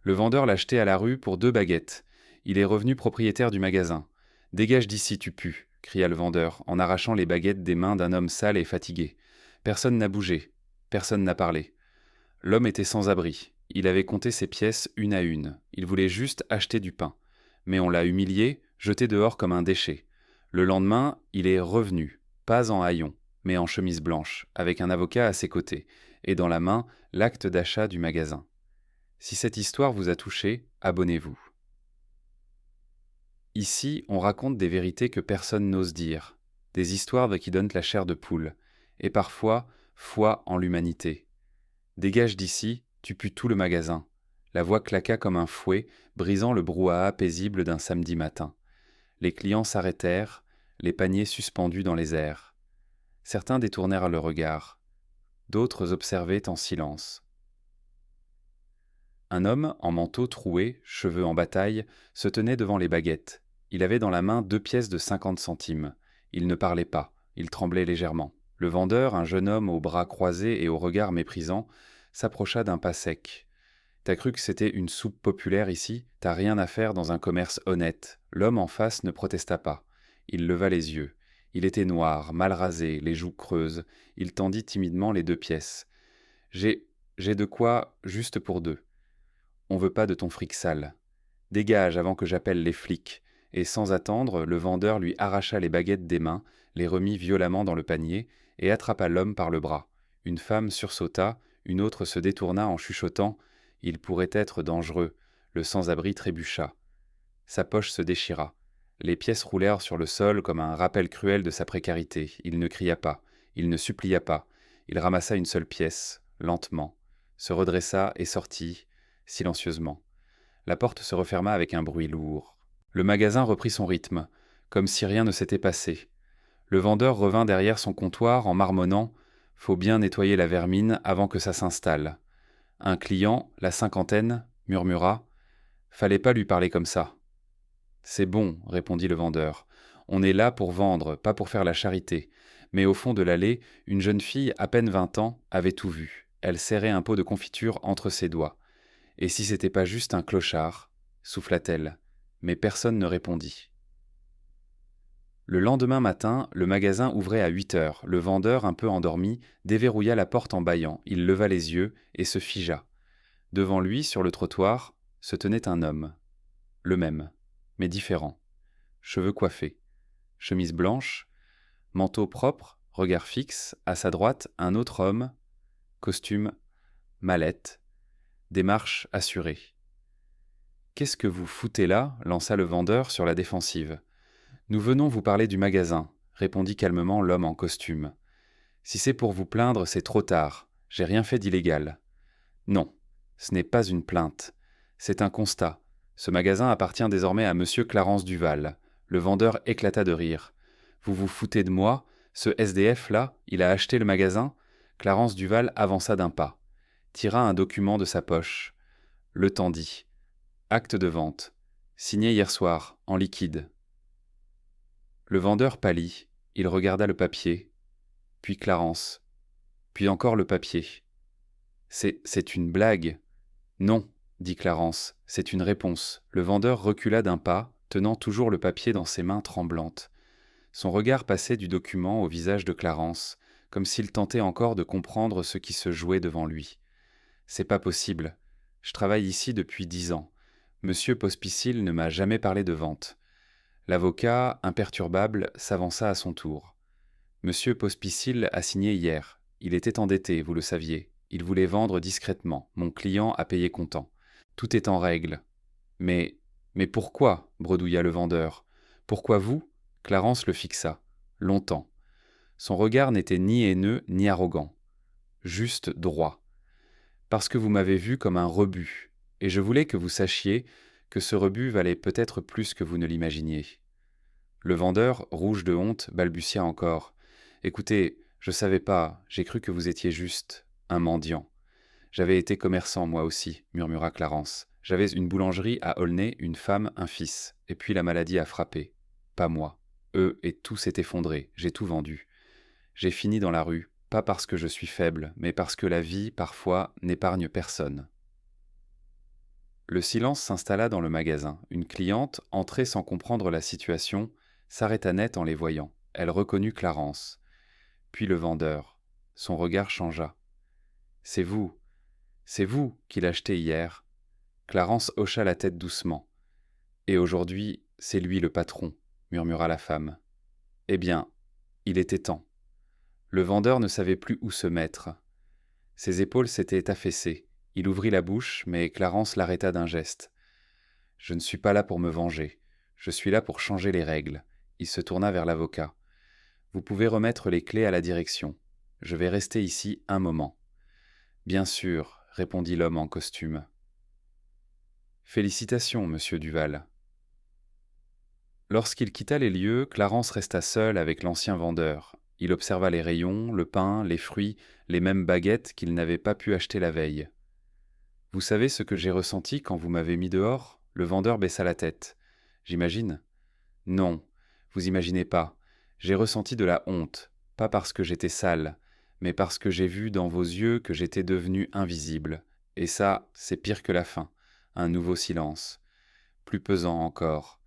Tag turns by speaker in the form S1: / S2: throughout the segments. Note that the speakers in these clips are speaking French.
S1: Le vendeur l'a jeté à la rue pour 2 baguettes. Il est revenu propriétaire du magasin. Dégage d'ici, tu pues, cria le vendeur, en arrachant les baguettes des mains d'un homme sale et fatigué. Personne n'a bougé. Personne n'a parlé. L'homme était sans abri. Il avait compté ses pièces une à une. Il voulait juste acheter du pain. Mais on l'a humilié, jeté dehors comme un déchet. Le lendemain, il est revenu, pas en haillons, mais en chemise blanche, avec un avocat à ses côtés, et dans la main, l'acte d'achat du magasin. Si cette histoire vous a touché, abonnez-vous. Ici, on raconte des vérités que personne n'ose dire, des histoires qui donnent la chair de poule, et parfois, foi en l'humanité. Dégage d'ici, tu pues tout le magasin. La voix claqua comme un fouet, brisant le brouhaha paisible d'un samedi matin. Les clients s'arrêtèrent, les paniers suspendus dans les airs. Certains détournèrent le regard, d'autres observaient en silence. Un homme, en manteau troué, cheveux en bataille, se tenait devant les baguettes. Il avait dans la main 2 pièces de 50 centimes. Il ne parlait pas, il tremblait légèrement. Le vendeur, un jeune homme aux bras croisés et au regard méprisant, s'approcha d'un pas sec. « T'as cru que c'était une soupe populaire ici ? T'as rien à faire dans un commerce honnête. » L'homme en face ne protesta pas. Il leva les yeux. Il était noir, mal rasé, les joues creuses. Il tendit timidement les 2 pièces. « J'ai de quoi, juste pour 2. On veut pas de ton fric sale. Dégage avant que j'appelle les flics. » Et sans attendre, le vendeur lui arracha les baguettes des mains, les remit violemment dans le panier et attrapa l'homme par le bras. Une femme sursauta, une autre se détourna en chuchotant « Il pourrait être dangereux ». Le sans-abri trébucha. Sa poche se déchira. Les pièces roulèrent sur le sol comme un rappel cruel de sa précarité. Il ne cria pas, il ne supplia pas. Il ramassa une seule pièce, lentement, se redressa et sortit, silencieusement. La porte se referma avec un bruit lourd. Le magasin reprit son rythme, comme si rien ne s'était passé. Le vendeur revint derrière son comptoir en marmonnant « Faut bien nettoyer la vermine avant que ça s'installe ». Un client, la cinquantaine, murmura « Fallait pas lui parler comme ça ». « C'est bon, répondit le vendeur. On est là pour vendre, pas pour faire la charité. Mais au fond de l'allée, une jeune fille, à peine 20 ans, avait tout vu. Elle serrait un pot de confiture entre ses doigts. Et si c'était pas juste un clochard, souffla-t-elle. Mais personne ne répondit. Le lendemain matin, le magasin ouvrait à 8 heures. Le vendeur, un peu endormi, déverrouilla la porte en bâillant. Il leva les yeux et se figea. Devant lui, sur le trottoir, se tenait un homme. Le même, mais différent. Cheveux coiffés, chemise blanche, manteau propre, regard fixe. À sa droite, un autre homme, costume, mallette, démarche assurée. « Qu'est-ce que vous foutez là ?» lança le vendeur sur la défensive. « Nous venons vous parler du magasin, » répondit calmement l'homme en costume. « Si c'est pour vous plaindre, c'est trop tard. J'ai rien fait d'illégal. » « Non, ce n'est pas une plainte. C'est un constat. Ce magasin appartient désormais à monsieur Clarence Duval. » Le vendeur éclata de rire. « Vous vous foutez de moi ? Ce SDF-là, il a acheté le magasin ?» Clarence Duval avança d'un pas, tira un document de sa poche, le tendit. Acte de vente. Signé hier soir, en liquide. Le vendeur pâlit. Il regarda le papier, puis Clarence, puis encore le papier. « C'est une blague. » « Non, » dit Clarence, « c'est une réponse. » Le vendeur recula d'un pas, tenant toujours le papier dans ses mains tremblantes. Son regard passait du document au visage de Clarence, comme s'il tentait encore de comprendre ce qui se jouait devant lui. « C'est pas possible. Je travaille ici depuis 10 ans. Monsieur Pospisil ne m'a jamais parlé de vente. » L'avocat, imperturbable, s'avança à son tour. « Monsieur Pospisil a signé hier. Il était endetté, vous le saviez. Il voulait vendre discrètement. Mon client a payé comptant. Tout est en règle. »« Mais pourquoi ?» bredouilla le vendeur. « Pourquoi vous ?» Clarence le fixa. Longtemps. Son regard n'était ni haineux ni arrogant. Juste droit. « Parce que vous m'avez vu comme un rebut. Et je voulais que vous sachiez que ce rebut valait peut-être plus que vous ne l'imaginiez. » Le vendeur, rouge de honte, balbutia encore. « Écoutez, je savais pas, j'ai cru que vous étiez juste un mendiant. »« J'avais été commerçant, moi aussi, » murmura Clarence. « J'avais une boulangerie à Aulnay, une femme, un fils. Et puis la maladie a frappé. Pas moi. Eux et tout s'est effondré, j'ai tout vendu. J'ai fini dans la rue, pas parce que je suis faible, mais parce que la vie, parfois, n'épargne personne. » Le silence s'installa dans le magasin. Une cliente, entrée sans comprendre la situation, s'arrêta net en les voyant. Elle reconnut Clarence. Puis le vendeur. Son regard changea. C'est vous, c'est vous qui l'achetez hier. Clarence hocha la tête doucement. Et aujourd'hui, c'est lui le patron, murmura la femme. Eh bien, il était temps. Le vendeur ne savait plus où se mettre. Ses épaules s'étaient affaissées. Il ouvrit la bouche, mais Clarence l'arrêta d'un geste. Je ne suis pas là pour me venger. Je suis là pour changer les règles. Il se tourna vers l'avocat. Vous pouvez remettre les clés à la direction. Je vais rester ici un moment. Bien sûr, répondit l'homme en costume. Félicitations, monsieur Duval. Lorsqu'il quitta les lieux, Clarence resta seul avec l'ancien vendeur. Il observa les rayons, le pain, les fruits, les mêmes baguettes qu'il n'avait pas pu acheter la veille. Vous savez ce que j'ai ressenti quand vous m'avez mis dehors ? Le vendeur baissa la tête. J'imagine ? Non, vous imaginez pas. J'ai ressenti de la honte, pas parce que j'étais sale, mais parce que j'ai vu dans vos yeux que j'étais devenu invisible. Et ça, c'est pire que la faim. Un nouveau silence. Plus pesant encore.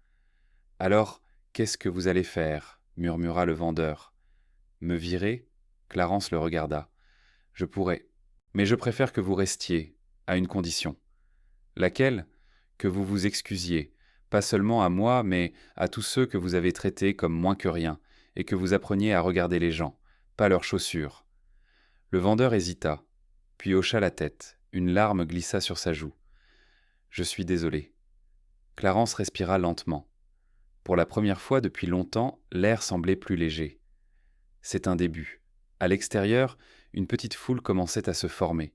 S1: Alors, qu'est-ce que vous allez faire ? Murmura le vendeur. Me virer ? Clarence le regarda. Je pourrais. Mais je préfère que vous restiez, à une condition. Laquelle ? Que vous vous excusiez, pas seulement à moi, mais à tous ceux que vous avez traités comme moins que rien, et que vous appreniez à regarder les gens, pas leurs chaussures. Le vendeur hésita, puis hocha la tête. Une larme glissa sur sa joue. Je suis désolé. Clarence respira lentement. Pour la première fois depuis longtemps, l'air semblait plus léger. C'est un début. À l'extérieur, une petite foule commençait à se former.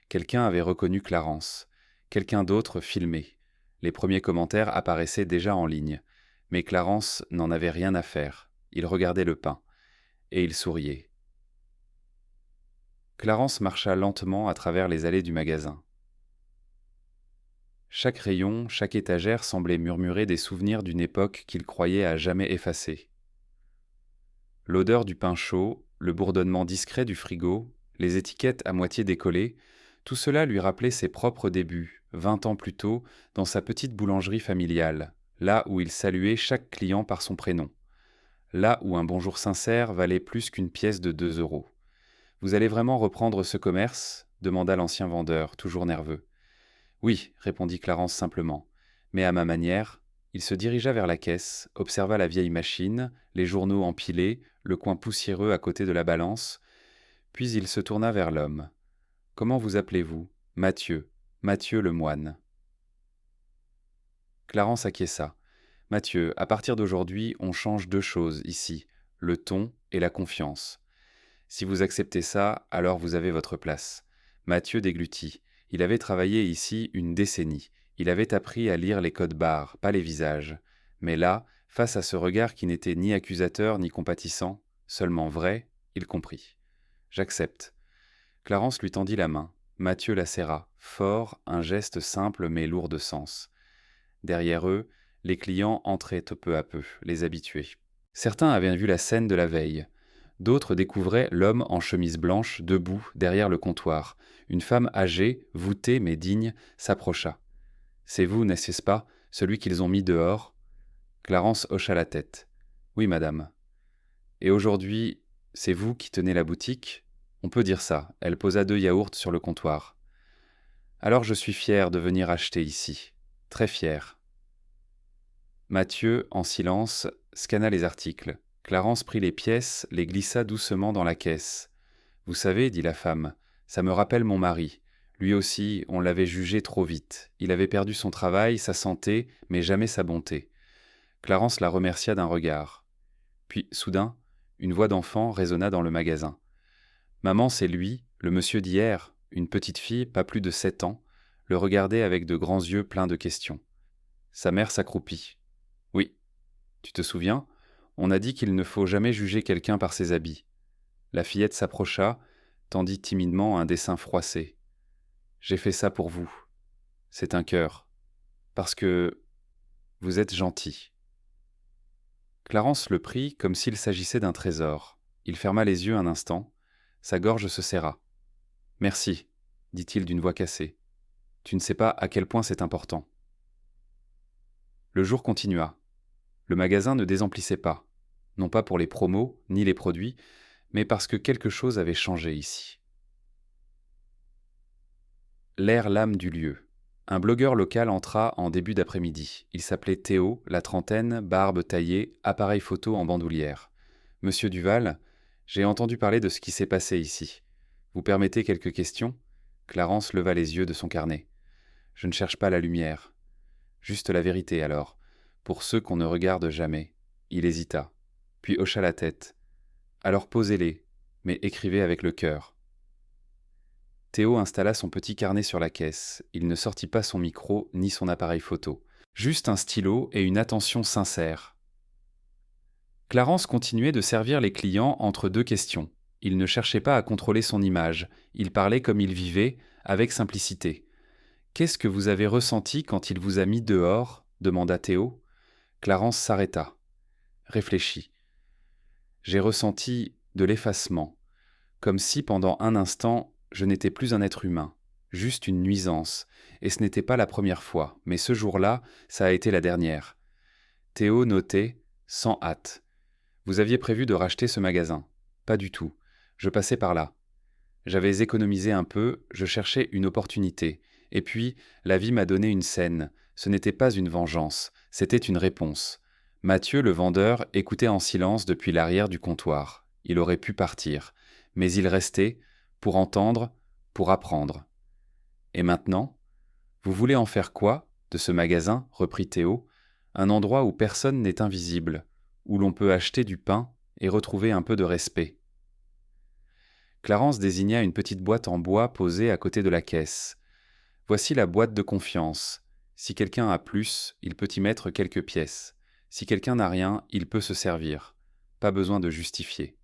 S1: Quelqu'un avait reconnu Clarence. Quelqu'un d'autre filmait. Les premiers commentaires apparaissaient déjà en ligne. Mais Clarence n'en avait rien à faire. Il regardait le pain. Et il souriait. Clarence marcha lentement à travers les allées du magasin. Chaque rayon, chaque étagère semblait murmurer des souvenirs d'une époque qu'il croyait à jamais effacer. L'odeur du pain chaud, le bourdonnement discret du frigo, les étiquettes à moitié décollées, tout cela lui rappelait ses propres débuts, 20 ans plus tôt, dans sa petite boulangerie familiale, là où il saluait chaque client par son prénom, là où un bonjour sincère valait plus qu'une pièce de 2 euros. « Vous allez vraiment reprendre ce commerce ? Demanda l'ancien vendeur, toujours nerveux. « Oui, répondit Clarence simplement, mais à ma manière. » Il se dirigea vers la caisse, observa la vieille machine, les journaux empilés, le coin poussiéreux à côté de la balance, puis il se tourna vers l'homme. « Comment vous appelez-vous ? » ?»« Mathieu. Mathieu le moine. » Clarence acquiesça. « Mathieu, à partir d'aujourd'hui, on change 2 choses ici, le ton et la confiance. Si vous acceptez ça, alors vous avez votre place. » Mathieu déglutit. Il avait travaillé ici une décennie. Il avait appris à lire les codes barres, pas les visages. Mais là, face à ce regard qui n'était ni accusateur ni compatissant, seulement vrai, il comprit. « J'accepte. » Clarence lui tendit la main. Mathieu la serra, fort, un geste simple mais lourd de sens. Derrière eux, les clients entraient peu à peu, les habitués. Certains avaient vu la scène de la veille. D'autres découvraient l'homme en chemise blanche, debout, derrière le comptoir. Une femme âgée, voûtée mais digne, s'approcha. « C'est vous, n'est-ce pas, celui qu'ils ont mis dehors ?» Clarence hocha la tête. « Oui, madame. »« Et aujourd'hui, c'est vous qui tenez la boutique ? » ?»« On peut dire ça. » Elle posa 2 yaourts sur le comptoir. « Alors je suis fier de venir acheter ici. Très fier. » Mathieu, en silence, scanna les articles. Clarence prit les pièces, les glissa doucement dans la caisse. « Vous savez, dit la femme, ça me rappelle mon mari. Lui aussi, on l'avait jugé trop vite. Il avait perdu son travail, sa santé, mais jamais sa bonté. » Clarence la remercia d'un regard. Puis, soudain, une voix d'enfant résonna dans le magasin. « Maman, c'est lui, le monsieur d'hier. » Une petite fille, pas plus de 7 ans, le regardait avec de grands yeux pleins de questions. Sa mère s'accroupit. « Oui. Tu te souviens ? On a dit qu'il ne faut jamais juger quelqu'un par ses habits. » La fillette s'approcha, tendit timidement un dessin froissé. « J'ai fait ça pour vous. C'est un cœur. Parce que vous êtes gentil. » Clarence le prit comme s'il s'agissait d'un trésor. Il ferma les yeux un instant. Sa gorge se serra. « Merci, dit-il d'une voix cassée. Tu ne sais pas à quel point c'est important. Le jour continua. Le magasin ne désemplissait pas, non pas pour les promos ni les produits, mais parce que quelque chose avait changé ici. L'air l'âme du lieu. Un blogueur local entra en début d'après-midi. Il s'appelait Théo, la trentaine, barbe taillée, appareil photo en bandoulière. Monsieur Duval, j'ai entendu parler de ce qui s'est passé ici. Vous permettez quelques questions? Clarence leva les yeux de son carnet. Je ne cherche pas la lumière. Juste la vérité alors, pour ceux qu'on ne regarde jamais. Il hésita, puis hocha la tête. Alors posez-les, mais écrivez avec le cœur. Théo installa son petit carnet sur la caisse. Il ne sortit pas son micro ni son appareil photo. Juste un stylo et une attention sincère. Clarence continuait de servir les clients entre deux questions. Il ne cherchait pas à contrôler son image. Il parlait comme il vivait, avec simplicité. « Qu'est-ce que vous avez ressenti quand il vous a mis dehors » demanda Théo. Clarence s'arrêta, réfléchit. « J'ai ressenti de l'effacement, comme si pendant un instant, je n'étais plus un être humain, juste une nuisance, et ce n'était pas la première fois, mais ce jour-là, ça a été la dernière. » Théo notait, sans hâte. « Vous aviez prévu de racheter ce magasin. Pas du tout. Je passais par là. J'avais économisé un peu, je cherchais une opportunité. Et puis, la vie m'a donné une scène. Ce n'était pas une vengeance, c'était une réponse. Mathieu, le vendeur, écoutait en silence depuis l'arrière du comptoir. Il aurait pu partir. Mais il restait, pour entendre, pour apprendre. Et maintenant? Vous voulez en faire quoi, de ce magasin, reprit Théo, un endroit où personne n'est invisible, où l'on peut acheter du pain et retrouver un peu de respect. Clarence désigna une petite boîte en bois posée à côté de la caisse. Voici la boîte de confiance. Si quelqu'un a plus, il peut y mettre quelques pièces. Si quelqu'un n'a rien, il peut se servir. Pas besoin de justifier.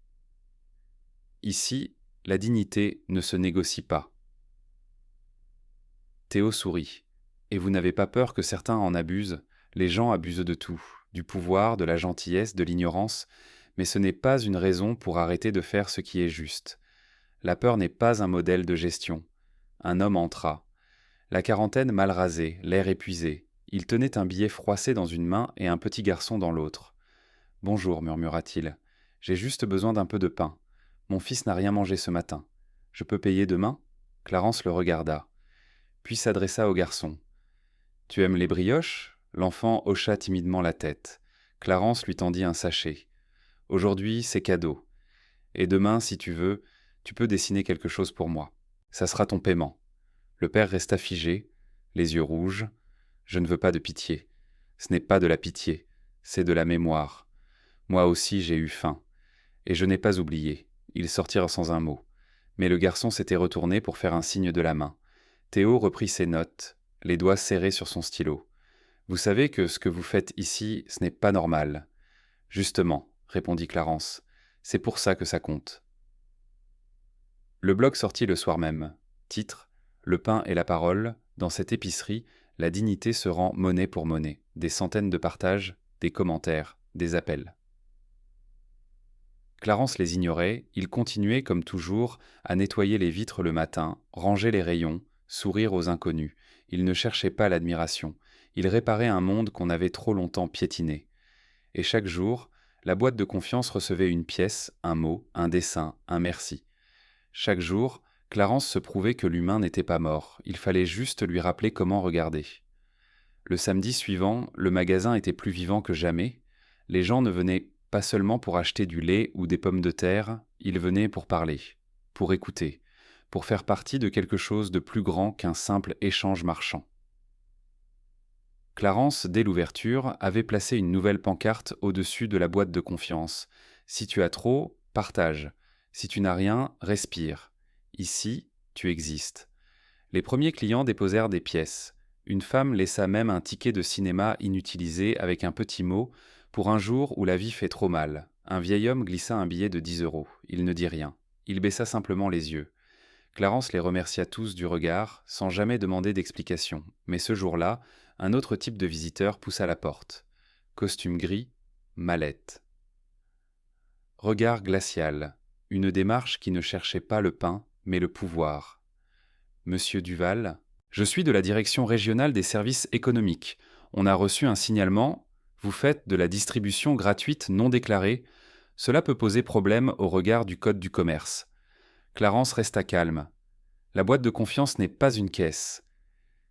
S1: Ici, la dignité ne se négocie pas. Théo sourit. Et vous n'avez pas peur que certains en abusent? Les gens abusent de tout, du pouvoir, de la gentillesse, de l'ignorance, mais ce n'est pas une raison pour arrêter de faire ce qui est juste. La peur n'est pas un modèle de gestion. Un homme entra. La quarantaine mal rasée, l'air épuisé. Il tenait un billet froissé dans une main et un petit garçon dans l'autre. « Bonjour, murmura-t-il. J'ai juste besoin d'un peu de pain. Mon fils n'a rien mangé ce matin. Je peux payer demain ?» Clarence le regarda, puis s'adressa au garçon. « Tu aimes les brioches ?» L'enfant hocha timidement la tête. Clarence lui tendit un sachet. « Aujourd'hui, c'est cadeau. Et demain, si tu veux, tu peux dessiner quelque chose pour moi. Ça sera ton paiement. » Le père resta figé, les yeux rouges. « Je ne veux pas de pitié. Ce n'est pas de la pitié, c'est de la mémoire. Moi aussi j'ai eu faim. Et je n'ai pas oublié. » Ils sortirent sans un mot. Mais le garçon s'était retourné pour faire un signe de la main. Théo reprit ses notes, les doigts serrés sur son stylo. « Vous savez que ce que vous faites ici, ce n'est pas normal. »« Justement, » répondit Clarence. « C'est pour ça que ça compte. » Le blog sortit le soir même. Titre: Le pain et la parole. Dans cette épicerie, la dignité se rend monnaie pour monnaie. Des centaines de partages, des commentaires, des appels. Clarence les ignorait, il continuait, comme toujours, à nettoyer les vitres le matin, ranger les rayons, sourire aux inconnus. Il ne cherchait pas l'admiration. Il réparait un monde qu'on avait trop longtemps piétiné. Et chaque jour, la boîte de confiance recevait une pièce, un mot, un dessin, un merci. Chaque jour, Clarence se prouvait que l'humain n'était pas mort. Il fallait juste lui rappeler comment regarder. Le samedi suivant, le magasin était plus vivant que jamais. Les gens ne venaient pas seulement pour acheter du lait ou des pommes de terre, ils venaient pour parler, pour écouter, pour faire partie de quelque chose de plus grand qu'un simple échange marchand. Clarence, dès l'ouverture, avait placé une nouvelle pancarte au-dessus de la boîte de confiance. « Si tu as trop, partage. Si tu n'as rien, respire. Ici, tu existes. » Les premiers clients déposèrent des pièces. Une femme laissa même un ticket de cinéma inutilisé avec un petit mot « Pour un jour où la vie fait trop mal ». Un vieil homme glissa un billet de 10 €. Il ne dit rien. Il baissa simplement les yeux. Clarence les remercia tous du regard, sans jamais demander d'explication. Mais ce jour-là, un autre type de visiteur poussa la porte. Costume gris, mallette. Regard glacial. Une démarche qui ne cherchait pas le pain, mais le pouvoir. « Monsieur Duval ?» Je suis de la direction régionale des services économiques. On a reçu un signalement. Vous faites de la distribution gratuite non déclarée. Cela peut poser problème au regard du Code du commerce. Clarence resta calme. La boîte de confiance n'est pas une caisse.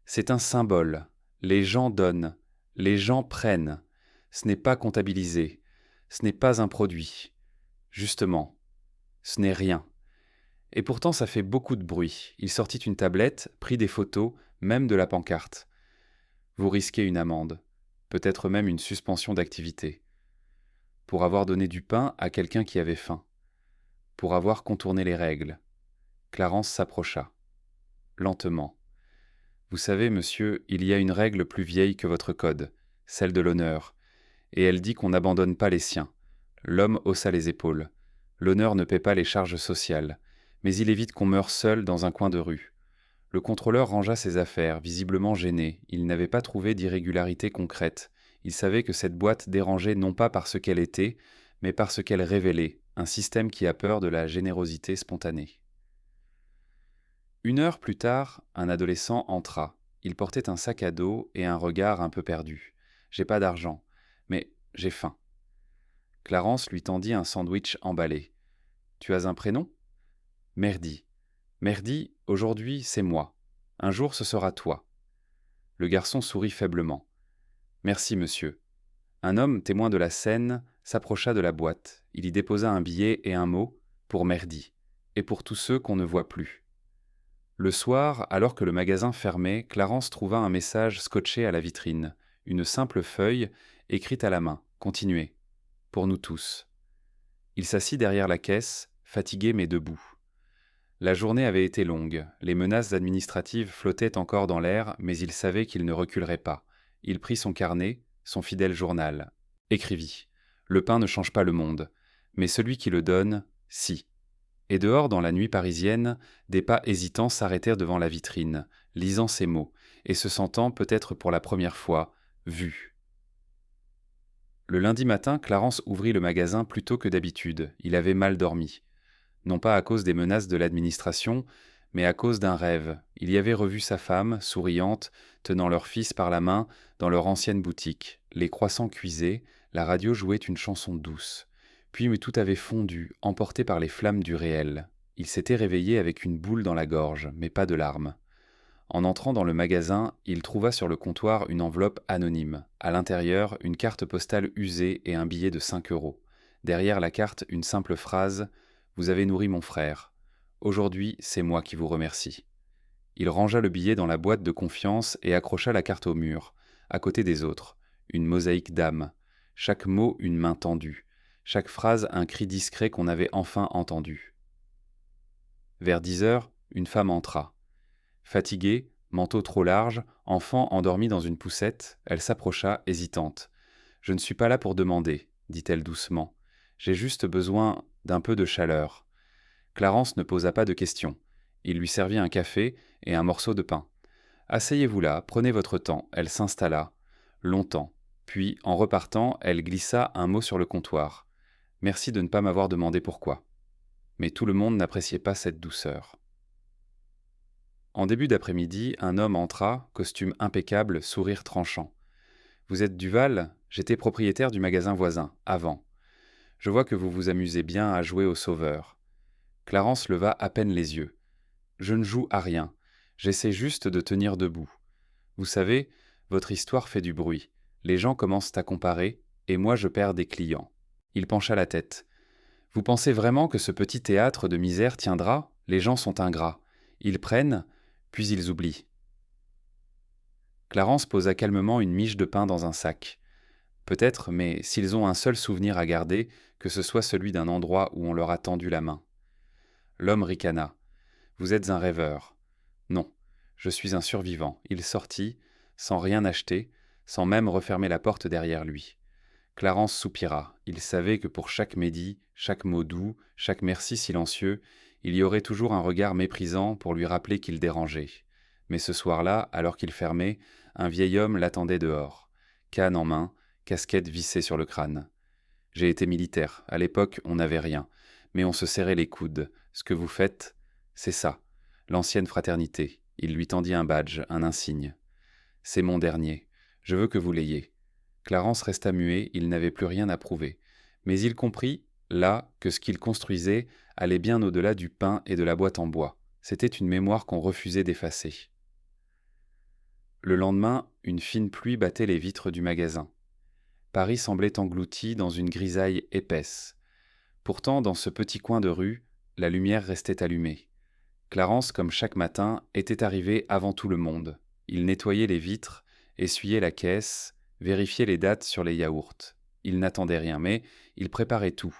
S1: C'est un symbole. Les gens donnent. Les gens prennent. Ce n'est pas comptabilisé. Ce n'est pas un produit. Justement, ce n'est rien. Et pourtant ça fait beaucoup de bruit. Il sortit une tablette, prit des photos, même de la pancarte. Vous risquez une amende, peut-être même une suspension d'activité, pour avoir donné du pain à quelqu'un qui avait faim, pour avoir contourné les règles. Clarence s'approcha, lentement. Vous savez, monsieur, il y a une règle plus vieille que votre code, celle de l'honneur, et elle dit qu'on n'abandonne pas les siens. L'homme haussa les épaules. L'honneur ne paie pas les charges sociales, mais il évite qu'on meure seul dans un coin de rue. Le contrôleur rangea ses affaires, visiblement gêné. Il n'avait pas trouvé d'irrégularité concrète. Il savait que cette boîte dérangeait non pas par ce qu'elle était, mais par ce qu'elle révélait, un système qui a peur de la générosité spontanée. 1 heure plus tard, un adolescent entra. Il portait un sac à dos et un regard un peu perdu. « J'ai pas d'argent, mais j'ai faim. » Clarence lui tendit un sandwich emballé. « Tu as un prénom ?»« Merdi. »« Merdi, aujourd'hui, c'est moi. Un jour, ce sera toi. » Le garçon sourit faiblement. « Merci, monsieur. » Un homme, témoin de la scène, s'approcha de la boîte. Il y déposa un billet et un mot « pour Merdi » et pour tous ceux qu'on ne voit plus. Le soir, alors que le magasin fermait, Clarence trouva un message scotché à la vitrine, une simple feuille écrite à la main. « Continuez. Pour nous tous. » Il s'assit derrière la caisse, fatigué mais debout. La journée avait été longue, les menaces administratives flottaient encore dans l'air, mais il savait qu'il ne reculerait pas. Il prit son carnet, son fidèle journal. Écrivit. Le pain ne change pas le monde, mais celui qui le donne, si. Et dehors, dans la nuit parisienne, des pas hésitants s'arrêtèrent devant la vitrine, lisant ces mots, et se sentant, peut-être pour la première fois, vus. Le lundi matin, Clarence ouvrit le magasin plus tôt que d'habitude. Il avait mal dormi. Non pas à cause des menaces de l'administration, mais à cause d'un rêve. Il y avait revu sa femme, souriante, tenant leur fils par la main, dans leur ancienne boutique. Les croissants cuisaient, la radio jouait une chanson douce. Puis tout avait fondu, emporté par les flammes du réel. Il s'était réveillé avec une boule dans la gorge, mais pas de larmes. En entrant dans le magasin, il trouva sur le comptoir une enveloppe anonyme. À l'intérieur, une carte postale usée et un billet de 5 euros. Derrière la carte, une simple phrase « Vous avez nourri mon frère. Aujourd'hui, c'est moi qui vous remercie. » Il rangea le billet dans la boîte de confiance et accrocha la carte au mur, à côté des autres. Une mosaïque d'âmes. Chaque mot une main tendue. Chaque phrase un cri discret qu'on avait enfin entendu. Vers 10 heures, une femme entra. Fatiguée, manteau trop large, enfant endormi dans une poussette, elle s'approcha, hésitante. « Je ne suis pas là pour demander, » dit-elle doucement. « J'ai juste besoin d'un peu de chaleur. » Clarence ne posa pas de questions. Il lui servit un café et un morceau de pain. « Asseyez-vous là, prenez votre temps. » Elle s'installa. Longtemps. Puis, en repartant, elle glissa un mot sur le comptoir. « Merci de ne pas m'avoir demandé pourquoi. » Mais tout le monde n'appréciait pas cette douceur. En début d'après-midi, un homme entra, costume impeccable, sourire tranchant. « Vous êtes Duval ? J'étais propriétaire du magasin voisin, avant. Je vois que vous vous amusez bien à jouer au sauveur. » Clarence leva à peine les yeux. « Je ne joue à rien. J'essaie juste de tenir debout. Vous savez, votre histoire fait du bruit. Les gens commencent à comparer, et moi je perds des clients. » Il pencha la tête. « Vous pensez vraiment que ce petit théâtre de misère tiendra ? Les gens sont ingrats. Ils prennent, puis ils oublient. » Clarence posa calmement une miche de pain dans un sac. Peut-être, mais s'ils ont un seul souvenir à garder, que ce soit celui d'un endroit où on leur a tendu la main. L'homme ricana. « Vous êtes un rêveur. » »« Non, je suis un survivant. » Il sortit, sans rien acheter, sans même refermer la porte derrière lui. Clarence soupira. Il savait que pour chaque médit, chaque mot doux, chaque merci silencieux, il y aurait toujours un regard méprisant pour lui rappeler qu'il dérangeait. Mais ce soir-là, alors qu'il fermait, un vieil homme l'attendait dehors. Canne en main, casquette vissée sur le crâne. « J'ai été militaire. À l'époque, on n'avait rien. Mais on se serrait les coudes. Ce que vous faites, c'est ça. L'ancienne fraternité. Il lui tendit un badge, un insigne. « C'est mon dernier. Je veux que vous l'ayez. » Clarence resta muet, il n'avait plus rien à prouver. Mais il comprit, là, que ce qu'il construisait allait bien au-delà du pain et de la boîte en bois. C'était une mémoire qu'on refusait d'effacer. Le lendemain, une fine pluie battait les vitres du magasin. Paris semblait englouti dans une grisaille épaisse. Pourtant, dans ce petit coin de rue, la lumière restait allumée. Clarence, comme chaque matin, était arrivé avant tout le monde. Il nettoyait les vitres, essuyait la caisse, vérifiait les dates sur les yaourts. Il n'attendait rien, mais il préparait tout.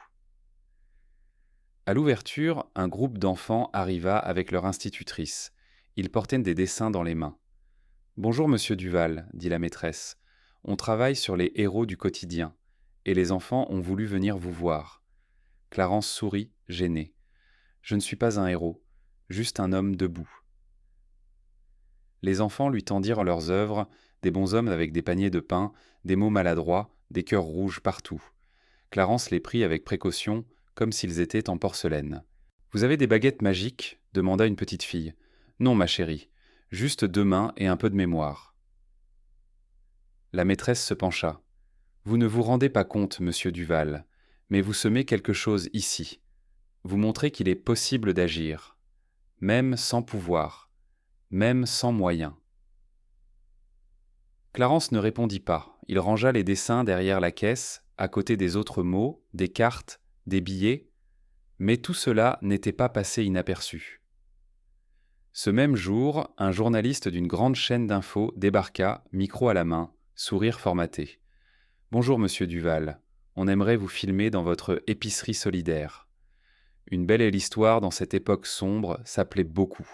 S1: À l'ouverture, un groupe d'enfants arriva avec leur institutrice. Ils portaient des dessins dans les mains. « Bonjour, monsieur Duval, » dit la maîtresse. « On travaille sur les héros du quotidien, et les enfants ont voulu venir vous voir. » Clarence sourit, gêné. « Je ne suis pas un héros, juste un homme debout. » Les enfants lui tendirent leurs œuvres, des bonshommes avec des paniers de pain, des mots maladroits, des cœurs rouges partout. Clarence les prit avec précaution, comme s'ils étaient en porcelaine. « Vous avez des baguettes magiques ?» demanda une petite fille. « Non, ma chérie, juste 2 mains et un peu de mémoire. » La maîtresse se pencha. « Vous ne vous rendez pas compte, monsieur Duval, mais vous semez quelque chose ici. Vous montrez qu'il est possible d'agir, même sans pouvoir, même sans moyens. » Clarence ne répondit pas. Il rangea les dessins derrière la caisse, à côté des autres mots, des cartes, des billets, mais tout cela n'était pas passé inaperçu. Ce même jour, un journaliste d'une grande chaîne d'infos débarqua, micro à la main, sourire formaté. « Bonjour, monsieur Duval. On aimerait vous filmer dans votre épicerie solidaire. Une belle histoire dans cette époque sombre, ça plaît beaucoup.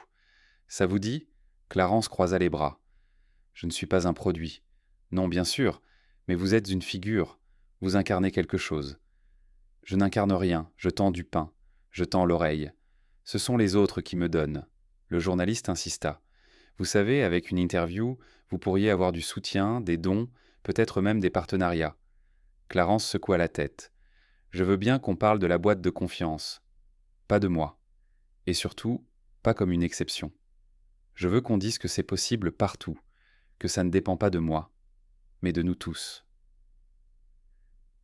S1: Ça vous dit ?» Clarence croisa les bras. « Je ne suis pas un produit. Non, bien sûr, mais vous êtes une figure. Vous incarnez quelque chose. » « Je n'incarne rien, je tends du pain. Je tends l'oreille. Ce sont les autres qui me donnent. » Le journaliste insista. « Vous savez, avec une interview, vous pourriez avoir du soutien, des dons, peut-être même des partenariats. » Clarence secoua la tête. « Je veux bien qu'on parle de la boîte de confiance. Pas de moi. Et surtout, pas comme une exception. Je veux qu'on dise que c'est possible partout, que ça ne dépend pas de moi, mais de nous tous. »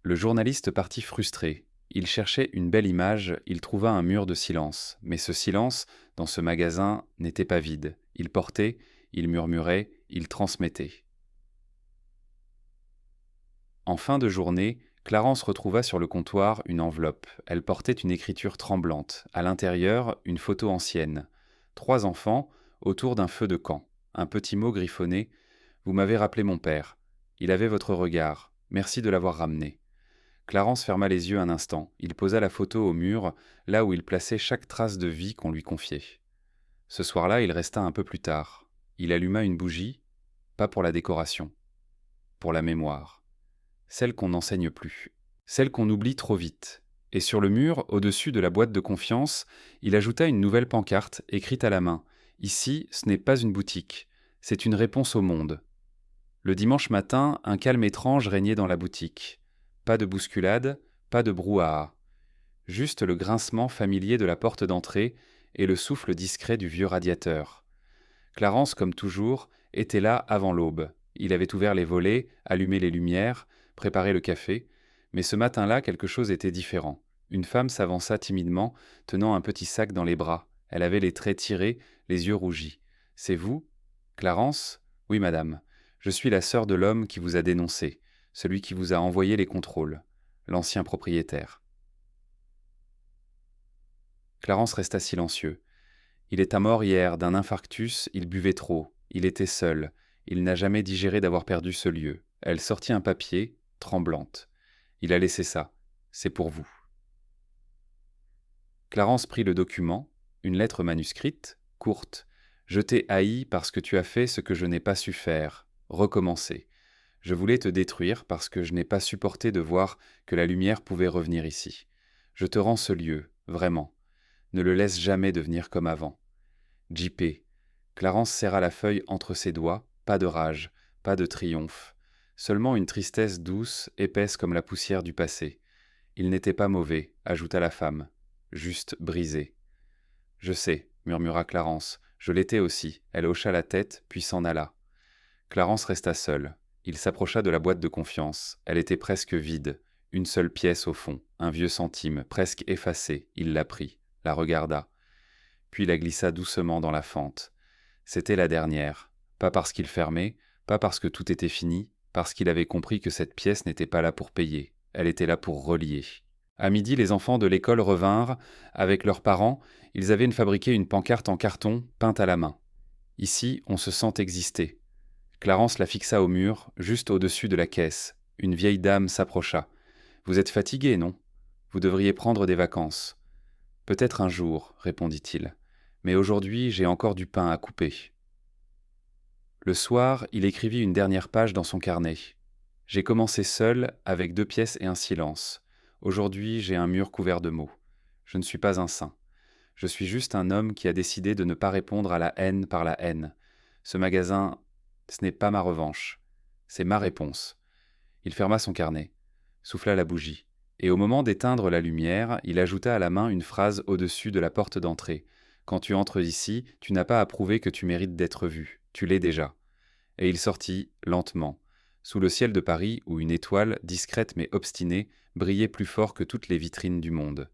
S1: Le journaliste partit frustré. Il cherchait une belle image, il trouva un mur de silence. Mais ce silence, dans ce magasin, n'était pas vide. Il portait, il murmurait, il transmettait. En fin de journée, Clarence retrouva sur le comptoir une enveloppe. Elle portait une écriture tremblante. À l'intérieur, une photo ancienne. 3 enfants, autour d'un feu de camp. Un petit mot griffonné. « Vous m'avez rappelé mon père. Il avait votre regard. Merci de l'avoir ramené. » Clarence ferma les yeux un instant. Il posa la photo au mur, là où il plaçait chaque trace de vie qu'on lui confiait. Ce soir-là, il resta un peu plus tard. Il alluma une bougie, pas pour la décoration, pour la mémoire. Celle qu'on n'enseigne plus, celle qu'on oublie trop vite. Et sur le mur, au-dessus de la boîte de confiance, il ajouta une nouvelle pancarte, écrite à la main. « Ici, ce n'est pas une boutique, c'est une réponse au monde. » Le dimanche matin, un calme étrange régnait dans la boutique. Pas de bousculade, pas de brouhaha. Juste le grincement familier de la porte d'entrée et le souffle discret du vieux radiateur. Clarence, comme toujours, était là avant l'aube. Il avait ouvert les volets, allumé les lumières, préparé le café. Mais ce matin-là, quelque chose était différent. Une femme s'avança timidement, tenant un petit sac dans les bras. Elle avait les traits tirés, les yeux rougis. « C'est vous ? Clarence ? Oui, madame. Je suis la sœur de l'homme qui vous a dénoncé. Celui qui vous a envoyé les contrôles, l'ancien propriétaire. » Clarence resta silencieux. Il est mort hier d'un infarctus, il buvait trop, il était seul, il n'a jamais digéré d'avoir perdu ce lieu. Elle sortit un papier, tremblante. Il a laissé ça, c'est pour vous. Clarence prit le document, une lettre manuscrite, courte. « Je t'ai haï parce que tu as fait ce que je n'ai pas su faire, recommencer. Je voulais te détruire parce que je n'ai pas supporté de voir que la lumière pouvait revenir ici. Je te rends ce lieu, vraiment. Ne le laisse jamais devenir comme avant. J.P. » Clarence serra la feuille entre ses doigts, pas de rage, pas de triomphe. Seulement une tristesse douce, épaisse comme la poussière du passé. Il n'était pas mauvais, ajouta la femme, juste brisé. « Je sais, » murmura Clarence, Je l'étais aussi. Elle hocha la tête, puis s'en alla. Clarence resta seul. Il s'approcha de la boîte de confiance. Elle était presque vide. Une seule pièce au fond, un vieux centime, presque effacé. Il la prit, la regarda, puis la glissa doucement dans la fente. C'était la dernière. Pas parce qu'il fermait, pas parce que tout était fini, parce qu'il avait compris que cette pièce n'était pas là pour payer. Elle était là pour relier. À midi, les enfants de l'école revinrent. Avec leurs parents, ils avaient fabriqué une pancarte en carton, peinte à la main. Ici, on se sent exister. Clarence la fixa au mur, juste au-dessus de la caisse. Une vieille dame s'approcha. « Vous êtes fatigué, non ? Vous devriez prendre des vacances. »« Peut-être un jour, répondit-il. Mais aujourd'hui, j'ai encore du pain à couper. » Le soir, il écrivit une dernière page dans son carnet. « J'ai commencé seul, avec 2 pièces et un silence. Aujourd'hui, j'ai un mur couvert de mots. Je ne suis pas un saint. Je suis juste un homme qui a décidé de ne pas répondre à la haine par la haine. Ce magasin, ce n'est pas ma revanche. C'est ma réponse. » Il ferma son carnet, souffla la bougie, et au moment d'éteindre la lumière, il ajouta à la main une phrase au-dessus de la porte d'entrée. « Quand tu entres ici, tu n'as pas à prouver que tu mérites d'être vu. Tu l'es déjà. » Et il sortit, lentement, sous le ciel de Paris où une étoile, discrète mais obstinée, brillait plus fort que toutes les vitrines du monde.